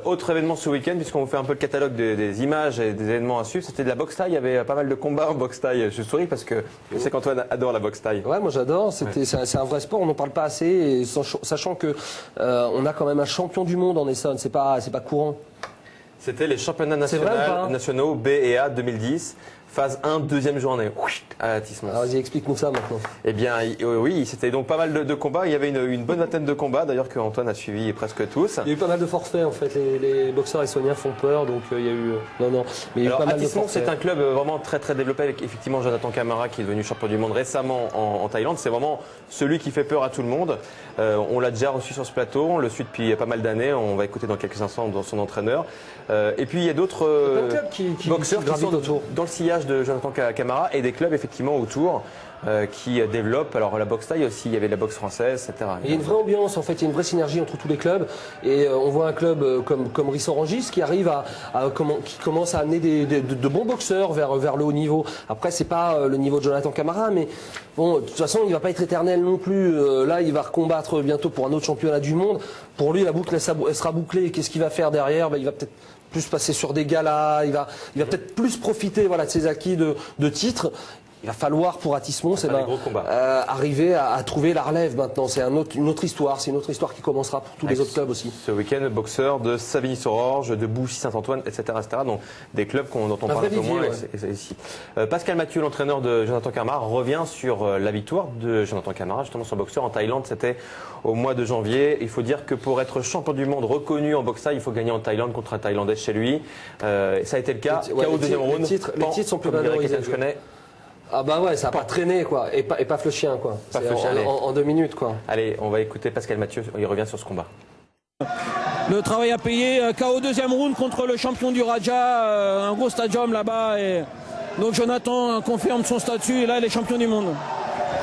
Autre événement ce week-end, puisqu'on vous fait un peu le catalogue des images et des événements à suivre, c'était de la boxe thaï. Il y avait pas mal de combats en boxe thaï. Je souris parce que je sais qu'Antoine adore la boxe thaï. Ouais, moi j'adore. C'est un vrai sport. On n'en parle pas assez, et sachant que on a quand même un champion du monde en Essonne. C'est pas courant. C'était les championnats nationaux B et A 2010. Phase 1, deuxième journée, à Tismons. Alors vas-y, explique-nous ça maintenant. Eh bien, oui, c'était donc pas mal de combats. Il y avait une bonne vingtaine de combats, d'ailleurs, que Antoine a suivi presque tous. Il y a eu pas mal de forfaits, en fait. Les boxeurs essoniens font peur, donc il y a eu... Non. Mais il y a eu pas mal de forfaits. C'est un club vraiment très très développé, avec effectivement Jonathan Camara, qui est devenu champion du monde récemment en Thaïlande. C'est vraiment celui qui fait peur à tout le monde. On l'a déjà reçu sur ce plateau, on le suit depuis pas mal d'années. On va écouter dans quelques instants dans son entraîneur. Et puis il y a d'autres boxeurs qui sont dans le sillage de Jonathan Camara, et des clubs effectivement autour qui développent. Alors la boxe thaï aussi, il y avait la boxe française, etc. Il y a une vraie ambiance, en fait, il y a une vraie synergie entre tous les clubs, et on voit un club comme Ris-Orangis qui arrive qui commence à amener de bons boxeurs vers le haut niveau. Après, c'est pas le niveau de Jonathan Camara, mais bon, de toute façon, il va pas être éternel non plus. Là, il va recombattre bientôt pour un autre championnat du monde. Pour lui, la boucle elle sera bouclée. Qu'est-ce qu'il va faire derrière? Il va peut-être plus passer sur des galas, il va peut-être plus profiter de ses acquis de titres. Il va falloir pour Atis-Mons arriver à trouver la relève maintenant. C'est une autre histoire. C'est une autre histoire qui commencera pour tous les autres clubs aussi. Ce week-end, boxeurs de Savigny-sur-Orge, de Bouchy-Saint-Antoine, etc., Donc des clubs dont on parle un peu moins ici. Pascal Mathieu, l'entraîneur de Jonathan Camara, revient sur la victoire de Jonathan Camara, justement son boxeur en Thaïlande. C'était au mois de janvier. Il faut dire que pour être champion du monde reconnu en boxe thaï, il faut gagner en Thaïlande contre un Thaïlandais chez lui. Ça a été le cas. KO deuxième round. Les titres sont plus valorisés. Ah bah ouais, ça n'a pas traîné quoi, et paf le chien quoi. En 2 minutes quoi. Allez, on va écouter Pascal Mathieu, il revient sur ce combat. Le travail à payer, KO deuxième round contre le champion du Raja, un gros stadium là-bas, et donc Jonathan confirme son statut et là il est champion du monde.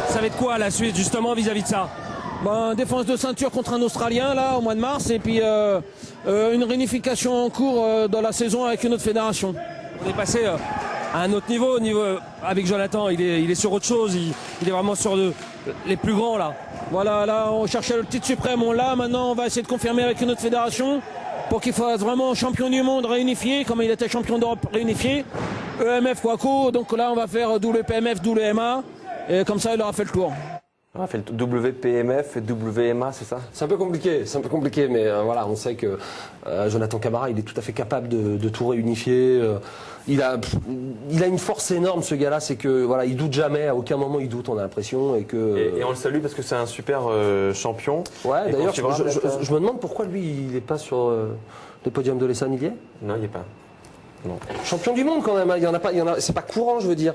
Ça va être quoi la suite justement vis-à-vis de ça? Défense de ceinture contre un Australien là au mois de mars, et puis une réunification en cours dans la saison avec une autre fédération. On est passé à un autre niveau, avec Jonathan, il est sur autre chose, il est vraiment sur les plus grands là. Voilà, là on cherchait le titre suprême, on l'a, maintenant on va essayer de confirmer avec une autre fédération pour qu'il fasse vraiment champion du monde réunifié, comme il était champion d'Europe réunifié, EMF Waco, donc là on va faire WPMF, WMA, et comme ça il aura fait le tour. On a fait le WPMF et WMA, c'est ça? C'est un peu compliqué, mais voilà, on sait que Jonathan Camara, il est tout à fait capable de tout réunifier. Il a une force énorme, ce gars-là, c'est que voilà, il doute jamais, à aucun moment il doute, on a l'impression, et on le salue parce que c'est un super champion. Ouais, d'ailleurs, je me demande pourquoi lui, il n'est pas sur le podium de l'Essonne, il y est? Non, il n'y est pas. Non. Champion du monde quand même, il y en a pas, c'est pas courant, je veux dire.